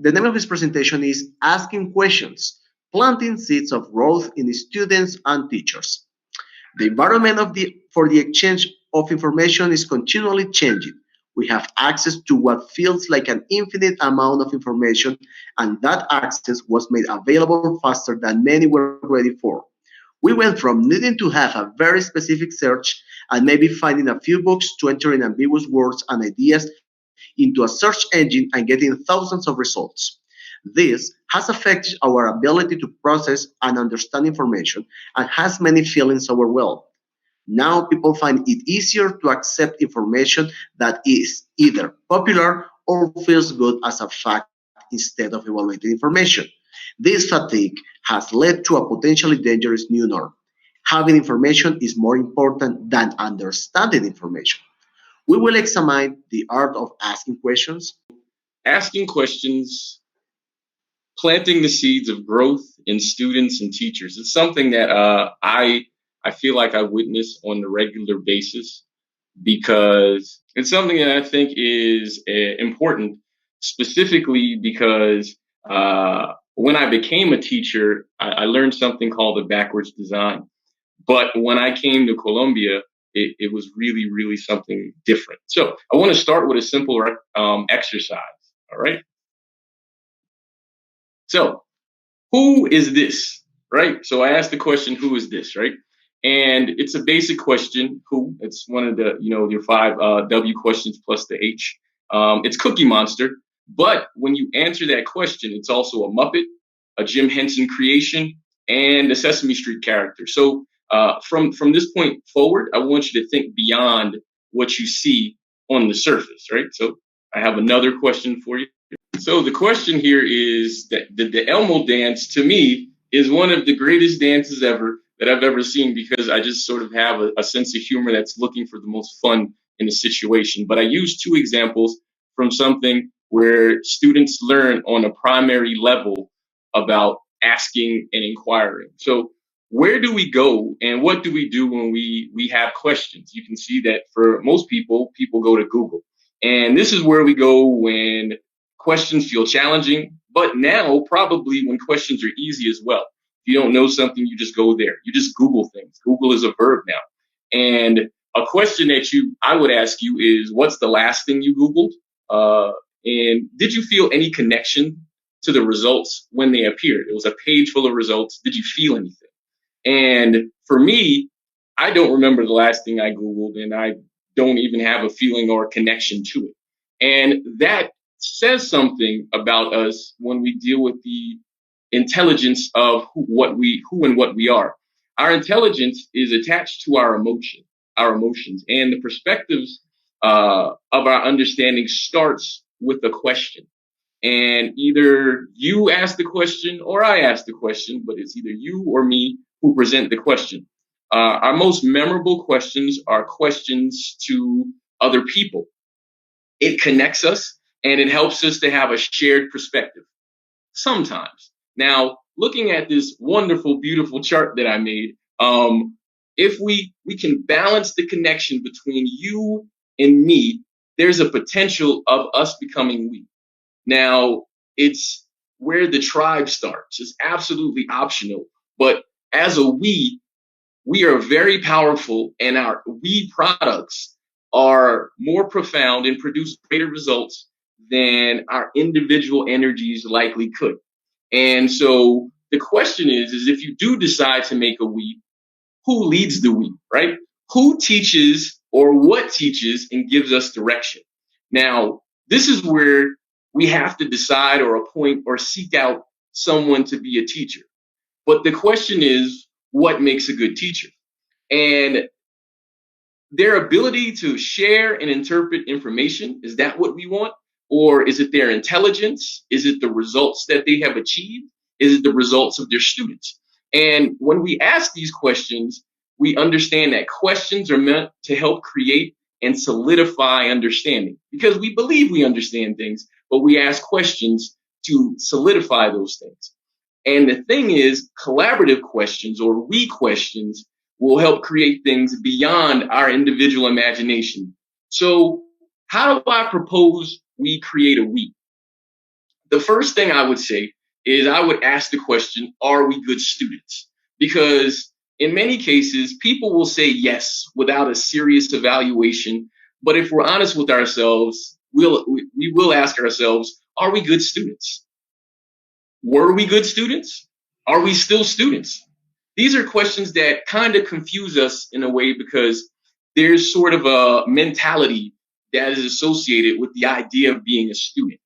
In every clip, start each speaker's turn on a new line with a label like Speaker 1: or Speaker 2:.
Speaker 1: The name of his presentation is Asking Questions, Planting Seeds of Growth in Students and Teachers. The environment for the exchange of information is continually changing. We have access to what feels like an infinite amount of information, and that access was made available faster than many were ready for. We went from needing to have a very specific search and maybe finding a few books to entering ambiguous words and ideas into a search engine and getting thousands of results. This has affected our ability to process and understand information and has many feelings overwhelmed. Now people find it easier to accept information that is either popular or feels good as a fact instead of evaluating information. This fatigue has led to a potentially dangerous new norm. Having information is more important than understanding information. We will examine the art of asking questions.
Speaker 2: Asking questions, planting the seeds of growth in students and teachers. It's something that I feel like I witness on a regular basis because it's something that I think is important, specifically because when I became a teacher, I learned something called the backwards design. But when I came to Colombia, it was really, really something different. So I want to start with a simple exercise. All right. So who is this? Right. So I asked the question, who is this? Right. And it's a basic question. Who? It's one of the, your five W questions plus the H. It's Cookie Monster. But when you answer that question, it's also a Muppet, a Jim Henson creation, and a Sesame Street character. So from this point forward, I want you to think beyond what you see on the surface, right? So I have another question for you. So the question here is that the Elmo dance, to me, is one of the greatest dances ever that I've ever seen, because I just sort of have a sense of humor that's looking for the most fun in a situation. But I use two examples from something where students learn on a primary level about asking and inquiring. So where do we go and what do we do when we have questions? You can see that for most people go to Google. And this is where we go when questions feel challenging, but now probably when questions are easy as well. If you don't know something, you just go there. You just Google things. Google is a verb now. And a question that I would ask you is, what's the last thing you Googled? And did you feel any connection to the results when they appeared? It was a page full of results. Did you feel anything? And for me, I don't remember the last thing I Googled, and I don't even have a feeling or a connection to it. And that says something about us when we deal with the intelligence of who and what we are. Our intelligence is attached to our emotions, and the perspectives of our understanding starts with a question. And either you ask the question or I ask the question, but it's either you or me who present the question. Our most memorable questions are questions to other people. It connects us and it helps us to have a shared perspective. Sometimes. Now, looking at this wonderful, beautiful chart that I made, if we can balance the connection between you and me, there's a potential of us becoming we. Now, it's where the tribe starts. It's absolutely optional. But as a we are very powerful, and our we products are more profound and produce greater results than our individual energies likely could. And so the question is if you do decide to make a we, who leads the we, right? Who teaches or what teaches and gives us direction? Now, this is where we have to decide or appoint or seek out someone to be a teacher. But the question is, what makes a good teacher? And their ability to share and interpret information, is that what we want? Or is it their intelligence? Is it the results that they have achieved? Is it the results of their students? And when we ask these questions, we understand that questions are meant to help create and solidify understanding, because we believe we understand things, but we ask questions to solidify those things. And the thing is, collaborative questions or we questions will help create things beyond our individual imagination. So how do I propose we create a we? The first thing I would say is I would ask the question, are we good students? Because in many cases, people will say yes without a serious evaluation. But if we're honest with ourselves, we will ask ourselves, are we good students? Were we good students? Are we still students? These are questions that kind of confuse us in a way because there's sort of a mentality that is associated with the idea of being a student.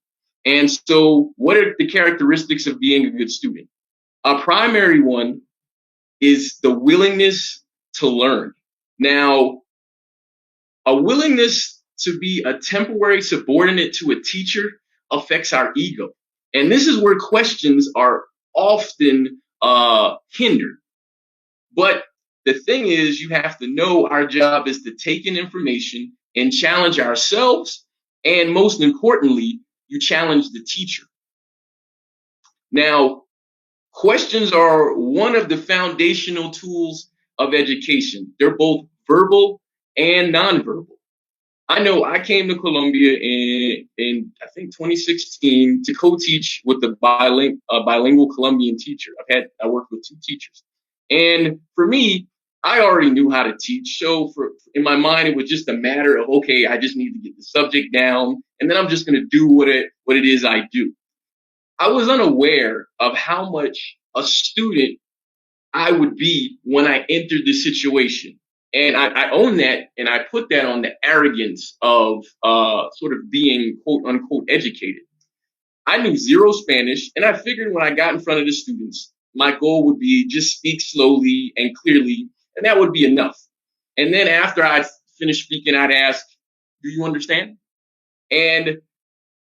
Speaker 2: And so, what are the characteristics of being a good student? A primary one is the willingness to learn. Now, a willingness to be a temporary subordinate to a teacher affects our ego. And this is where questions are often hindered. But the thing is, you have to know our job is to take in information and challenge ourselves. And most importantly, you challenge the teacher. Now, questions are one of the foundational tools of education. They're both verbal and nonverbal. I know I came to Colombia in I think 2016 to co-teach with a bilingual Colombian teacher. I worked with two teachers, and for me, I already knew how to teach. So in my mind, it was just a matter of, okay, I just need to get the subject down, and then I'm just going to do what it is I do. I was unaware of how much a student I would be when I entered the situation. And I own that, and I put that on the arrogance of sort of being quote unquote educated. I knew zero Spanish, and I figured when I got in front of the students, my goal would be just speak slowly and clearly, and that would be enough. And then after I'd finished speaking, I'd ask, do you understand? And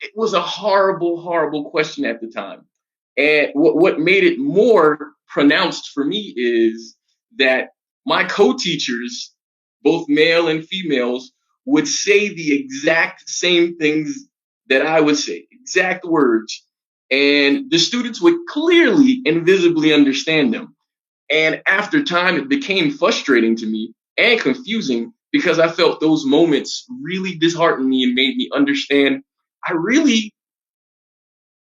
Speaker 2: it was a horrible, horrible question at the time. And what made it more pronounced for me is that my co-teachers, both male and females, would say the exact same things that I would say, exact words. And the students would clearly and visibly understand them. And after time, it became frustrating to me and confusing because I felt those moments really disheartened me and made me understand I really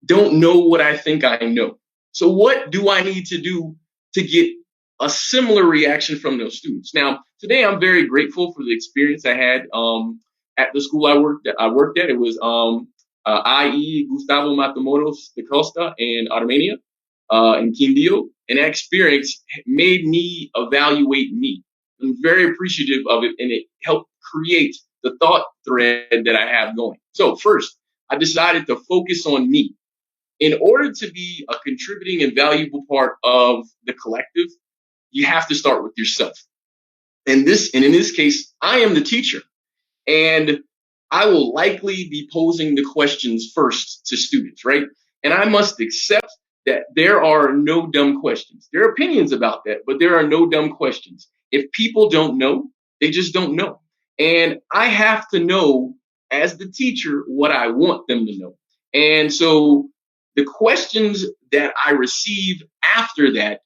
Speaker 2: don't know what I think I know. So what do I need to do to get a similar reaction from those students? Now, today I'm very grateful for the experience I had at the school I worked at. It was IE Gustavo Matamoros de Costa in Armenia, in Quindío. And that experience made me evaluate me. I'm very appreciative of it, and it helped create the thought thread that I have going. So first, I decided to focus on me. In order to be a contributing and valuable part of the collective, you have to start with yourself. And in this case, I am the teacher, and I will likely be posing the questions first to students, right? And I must accept that there are no dumb questions. There are opinions about that, but there are no dumb questions. If people don't know, they just don't know. And I have to know as the teacher what I want them to know. And so the questions that I receive after that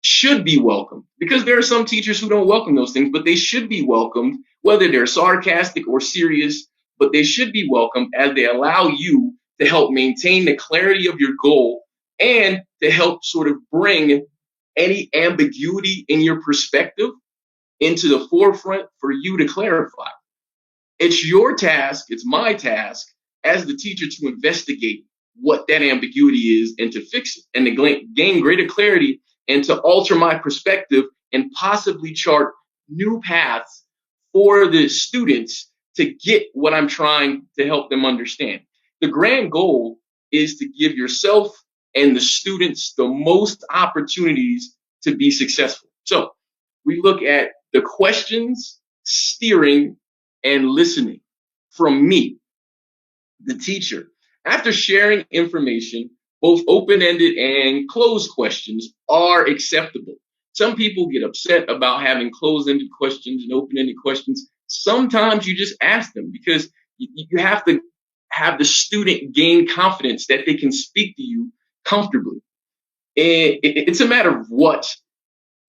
Speaker 2: should be welcomed, because there are some teachers who don't welcome those things, but they should be welcomed, whether they're sarcastic or serious, but they should be welcomed as they allow you to help maintain the clarity of your goal and to help sort of bring any ambiguity in your perspective into the forefront for you to clarify. It's your task, it's my task as the teacher to investigate what that ambiguity is and to fix it and to gain greater clarity and to alter my perspective and possibly chart new paths for the students to get what I'm trying to help them understand. The grand goal is to give yourself and the students the most opportunities to be successful. So we look at the questions, steering, and listening from me, the teacher. After sharing information, both open-ended and closed questions are acceptable. Some people get upset about having closed-ended questions and open-ended questions. Sometimes you just ask them because you have to have the student gain confidence that they can speak to you comfortably. It's a matter of what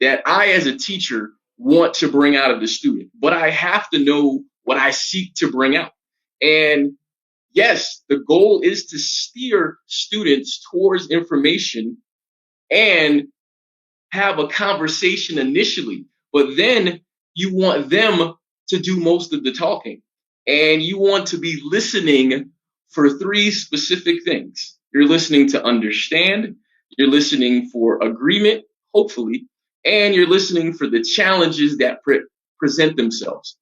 Speaker 2: that I, as a teacher, want to bring out of the student, but I have to know what I seek to bring out. And yes, the goal is to steer students towards information and have a conversation initially, but then you want them to do most of the talking. And you want to be listening for three specific things. You're listening to understand, you're listening for agreement, hopefully, and you're listening for the challenges that present themselves.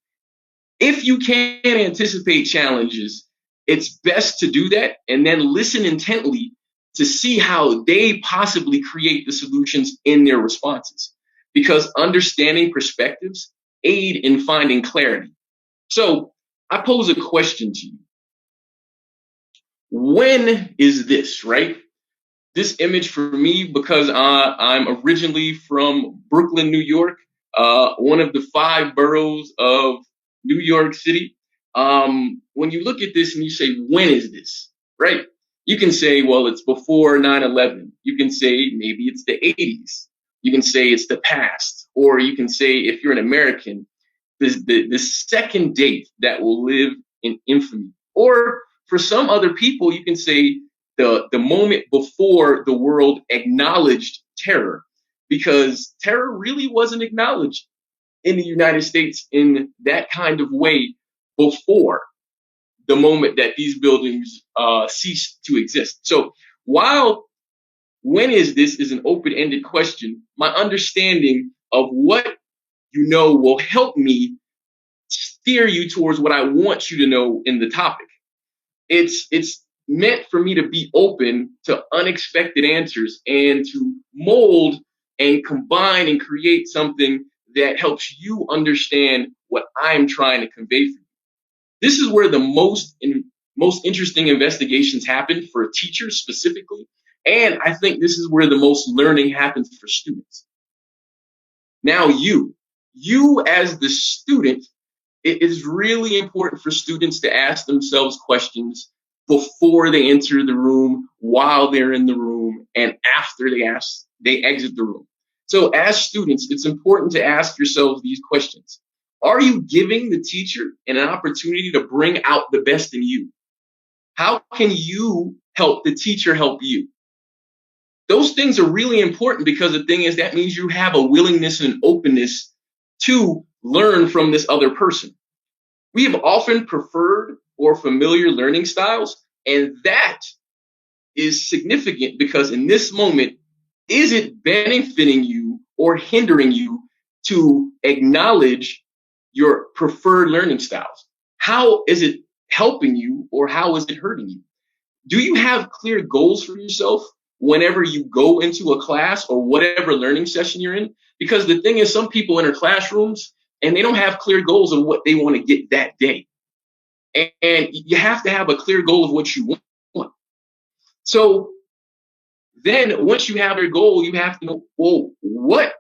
Speaker 2: If you can anticipate challenges, it's best to do that and then listen intently to see how they possibly create the solutions in their responses. Because understanding perspectives aid in finding clarity. So I pose a question to you. When is this, right? This image for me, because I'm originally from Brooklyn, New York, one of the 5 boroughs of New York City. When you look at this and you say, when is this, right? You can say, well, it's before 9/11. You can say maybe it's the 80s. You can say it's the past. Or you can say, if you're an American, the second date that will live in infamy. Or for some other people, you can say the moment before the world acknowledged terror, because terror really wasn't acknowledged in the United States in that kind of way before the moment that these buildings ceased to exist. So while when is this is an open-ended question, my understanding of what you know will help me steer you towards what I want you to know in the topic. It's meant for me to be open to unexpected answers and to mold and combine and create something that helps you understand what I'm trying to convey for you. This is where the most interesting investigations happen for teachers specifically, and I think this is where the most learning happens for students. Now you as the student, it is really important for students to ask themselves questions before they enter the room, while they're in the room, and after they exit the room. So as students, it's important to ask yourselves these questions. Are you giving the teacher an opportunity to bring out the best in you? How can you help the teacher help you? Those things are really important, because the thing is, that means you have a willingness and openness to learn from this other person. We have often preferred or familiar learning styles, and that is significant because in this moment, is it benefiting you or hindering you to acknowledge your preferred learning styles? How is it helping you or how is it hurting you? Do you have clear goals for yourself whenever you go into a class or whatever learning session you're in? Because the thing is, some people enter classrooms and they don't have clear goals of what they want to get that day. And you have to have a clear goal of what you want. So then once you have your goal, you have to know, well, what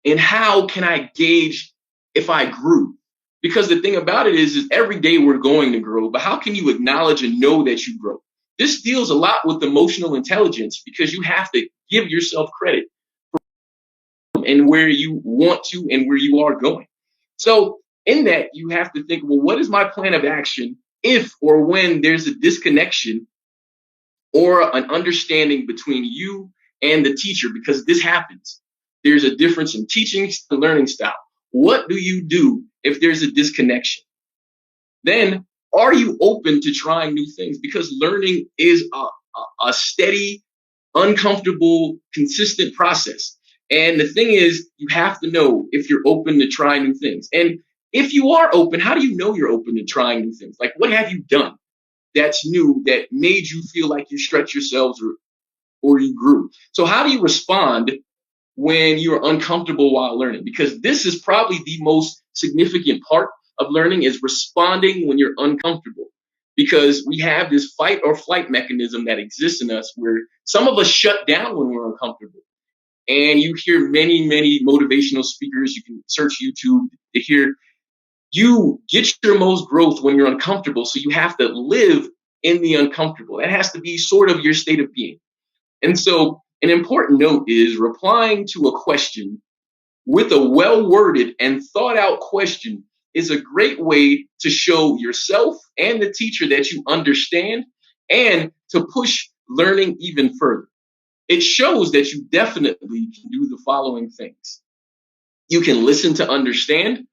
Speaker 2: and how can I gauge if I grew? Because the thing about it is every day we're going to grow, but how can you acknowledge and know that you grow? This deals a lot with emotional intelligence, because you have to give yourself credit for and where you want to and where you are going. So in that, you have to think, well, what is my plan of action if or when there's a disconnection or an understanding between you and the teacher? Because this happens. There's a difference in teaching and learning style. What do you do if there's a disconnection? Then, are you open to trying new things? Because learning is a steady, uncomfortable, consistent process. And the thing is, you have to know if you're open to trying new things. And if you are open, how do you know you're open to trying new things? Like, what have you done that's new that made you feel like you stretched yourselves or you grew? So how do you respond when you're uncomfortable while learning? Because this is probably the most significant part of learning, is responding when you're uncomfortable. Because we have this fight or flight mechanism that exists in us where some of us shut down when we're uncomfortable. And you hear many, many motivational speakers. You can search YouTube to hear you get your most growth when you're uncomfortable. So you have to live in the uncomfortable. That has to be sort of your state of being. And so an important note is replying to a question with a well-worded and thought-out question is a great way to show yourself and the teacher that you understand and to push learning even further. It shows that you definitely can do the following things. You can listen to understand,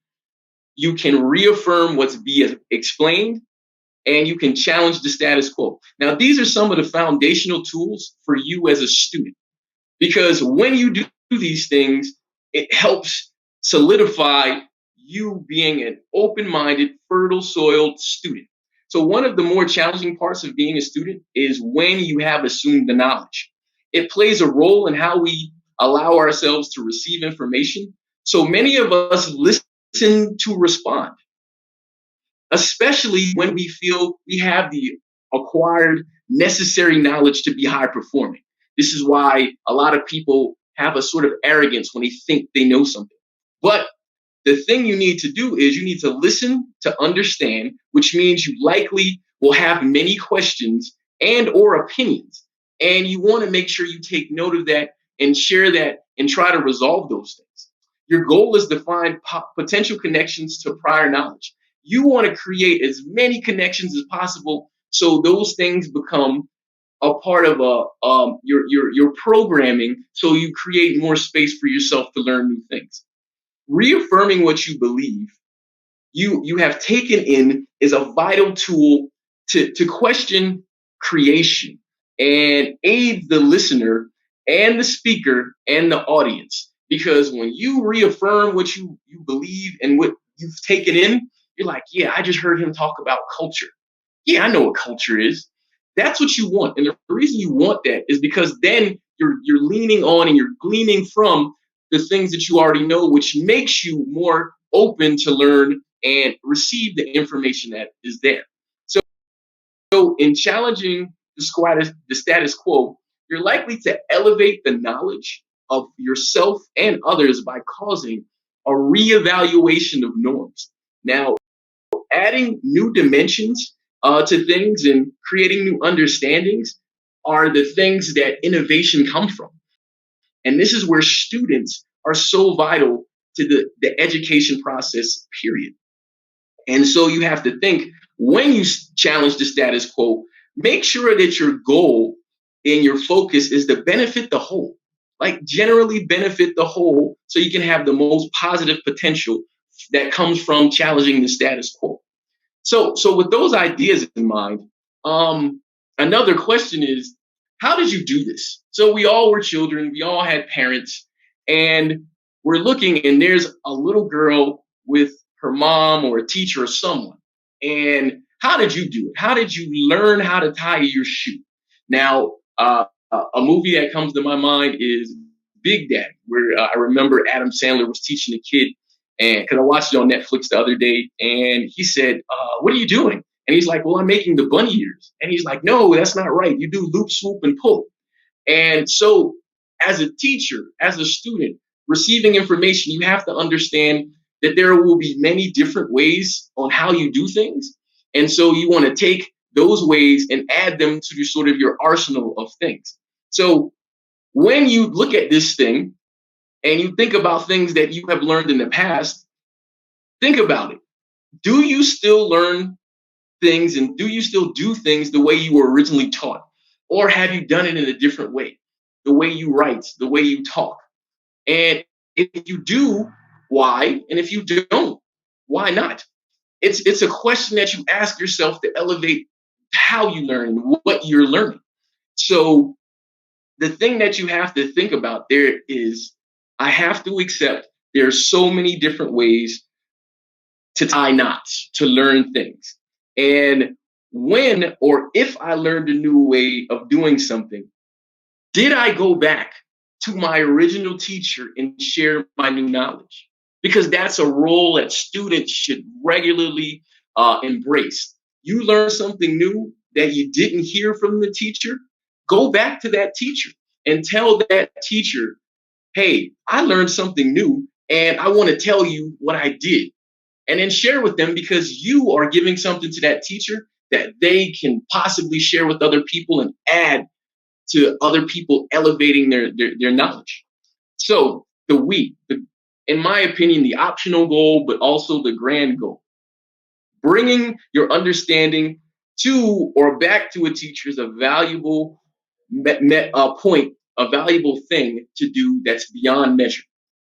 Speaker 2: you can reaffirm what's being explained, and you can challenge the status quo. Now, these are some of the foundational tools for you as a student, because when you do these things, it helps solidify you being an open-minded, fertile-soiled student. So one of the more challenging parts of being a student is when you have assumed the knowledge. It plays a role in how we allow ourselves to receive information. So many of us listen to respond, especially when we feel we have the acquired necessary knowledge to be high performing. This is why a lot of people have a sort of arrogance when they think they know something. But the thing you need to do is you need to listen to understand, which means you likely will have many questions and or opinions. And you want to make sure you take note of that and share that and try to resolve those things. Your goal is to find potential connections to prior knowledge. You want to create as many connections as possible so those things become a part of your programming, so you create more space for yourself to learn new things. Reaffirming what you believe you have taken in is a vital tool to question creation and aid the listener and the speaker and the audience. Because when you reaffirm what you believe and what you've taken in, you're like, yeah, I just heard him talk about culture. Yeah, I know what culture is. That's what you want. And the reason you want that is because then you're leaning on and you're gleaning from the things that you already know, which makes you more open to learn and receive the information that is there. So in challenging the status quo, you're likely to elevate the knowledge of yourself and others by causing a reevaluation of norms. Now, adding new dimensions to things and creating new understandings are the things that innovation comes from. And this is where students are so vital to the education process, period. And so you have to think, when you challenge the status quo, make sure that your goal and your focus is to benefit the whole, like generally benefit the whole, so you can have the most positive potential that comes from challenging the status quo. So with those ideas in mind, another question is, how did you do this? So we all were children, we all had parents, and we're looking, and there's a little girl with her mom or a teacher or someone. And how did you do it? How did you learn how to tie your shoe? Now, a movie that comes to my mind is Big Daddy, where I remember Adam Sandler was teaching a kid, and because I watched it on Netflix the other day, and he said, "What are you doing?" And he's like, "Well, I'm making the bunny ears." And he's like, "No, that's not right. You do loop, swoop, and pull." And so, as a teacher, as a student, receiving information, you have to understand that there will be many different ways on how you do things. And so you want to take those ways and add them to sort of your arsenal of things. So when you look at this thing and you think about things that you have learned in the past, think about it. Do you still learn things and do you still do things the way you were originally taught? Or have you done it in a different way? The way you write, the way you talk. And if you do, why? And if you don't, why not? It's a question that you ask yourself to elevate how you learn, what you're learning. So the thing that you have to think about there is, I have to accept there's so many different ways to tie knots, to learn things. And when or if I learned a new way of doing something, did I go back to my original teacher and share my new knowledge? Because that's a role that students should regularly embrace. You learn something new that you didn't hear from the teacher, go back to that teacher and tell that teacher, hey, I learned something new and I want to tell you what I did. And then share with them, because you are giving something to that teacher that they can possibly share with other people and add to other people elevating their knowledge. So the we, in my opinion, the optional goal, but also the grand goal. Bringing your understanding to or back to a teacher is a valuable point, a valuable thing to do that's beyond measure.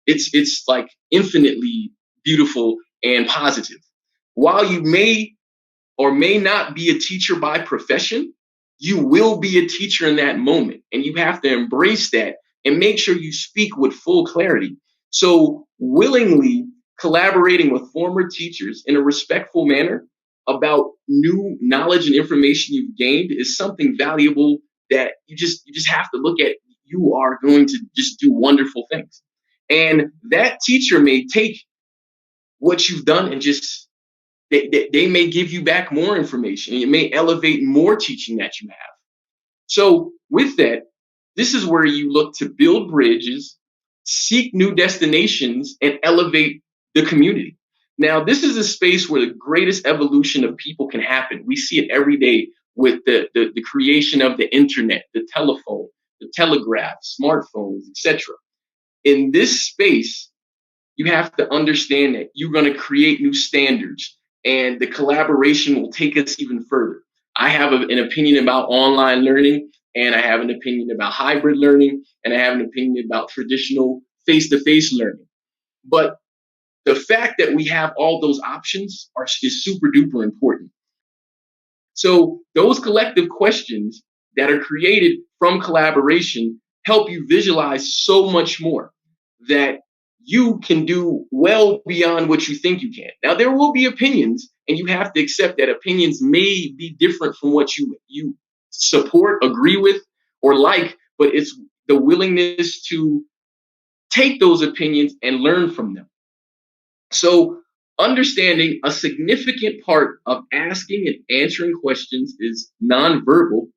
Speaker 2: It's like infinitely beautiful and positive. While you may or may not be a teacher by profession, you will be a teacher in that moment. And you have to embrace that and make sure you speak with full clarity. So, willingly collaborating with former teachers in a respectful manner about new knowledge and information you've gained is something valuable that you just have to look at. You are going to just do wonderful things. And that teacher may take what you've done and just they may give you back more information. It may elevate more teaching that you have. So with that, this is where you look to build bridges, seek new destinations, and elevate the community. Now, this is a space where the greatest evolution of people can happen. We see it every day with the creation of the internet, the telephone, the telegraph, smartphones, etc. In this space, you have to understand that you're going to create new standards and the collaboration will take us even further. I have an opinion about online learning, and I have an opinion about hybrid learning, and I have an opinion about traditional face-to-face learning. But the fact that we have all those options is super duper important. So those collective questions that are created from collaboration help you visualize so much more that you can do well beyond what you think you can. Now, there will be opinions, and you have to accept that opinions may be different from what you support, agree with, or like, but it's the willingness to take those opinions and learn from them. So, understanding a significant part of asking and answering questions is nonverbal.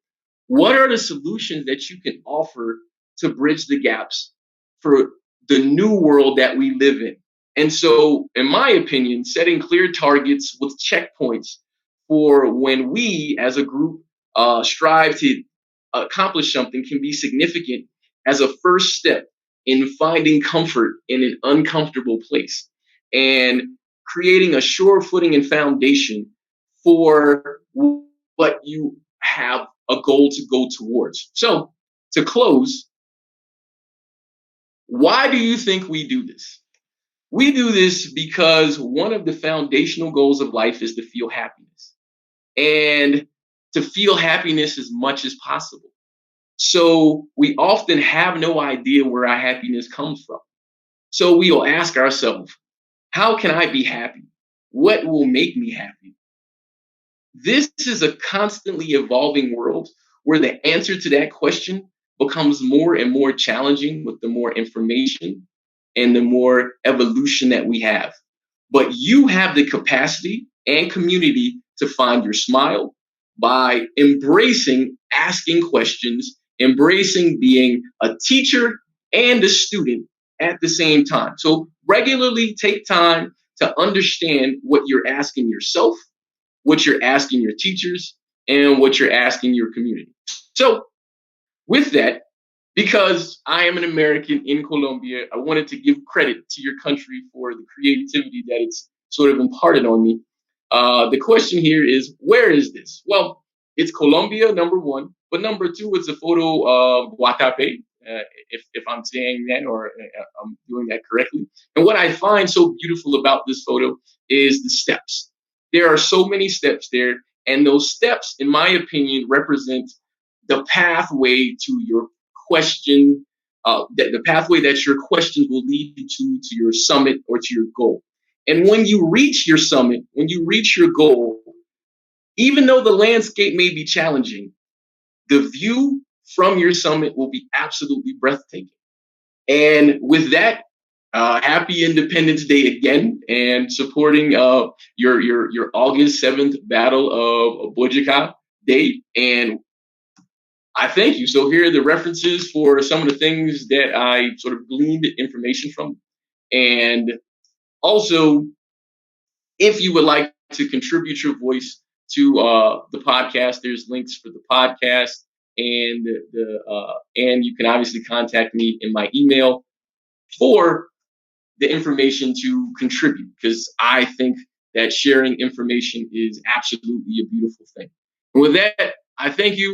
Speaker 2: What are the solutions that you can offer to bridge the gaps for the new world that we live in? And so, in my opinion, setting clear targets with checkpoints for when we as a group strive to accomplish something can be significant as a first step in finding comfort in an uncomfortable place and creating a sure footing and foundation for what you have a goal to go towards. So, to close, why do you think we do this? We do this because one of the foundational goals of life is to feel happiness and to feel happiness as much as possible. So we often have no idea where our happiness comes from. So we will ask ourselves, how can I be happy? What will make me happy? This is a constantly evolving world where the answer to that question becomes more and more challenging with the more information and the more evolution that we have. But you have the capacity and community to find your smile by embracing asking questions, embracing being a teacher and a student at the same time. So regularly take time to understand what you're asking yourself, what you're asking your teachers, and what you're asking your community. So with that, because I am an American in Colombia, I wanted to give credit to your country for the creativity that it's sort of imparted on me. The question here is, where is this? Well, it's Colombia, number one, but number two, it's a photo of Guatape, if I'm saying that or I'm doing that correctly. And what I find so beautiful about this photo is the steps. There are so many steps there, and those steps, in my opinion, represent the pathway to your question, the pathway that your questions will lead you to your summit or to your goal. And when you reach your summit, when you reach your goal, even though the landscape may be challenging, the view from your summit will be absolutely breathtaking. And with that, happy Independence Day again, and supporting your August 7th Battle of Boyacá Day. And I thank you. So here are the references for some of the things that I sort of gleaned information from. And also, if you would like to contribute your voice to the podcast, there's links for the podcast, and and you can obviously contact me in my email for the information to contribute, because I think that sharing information is absolutely a beautiful thing. And with that, I thank you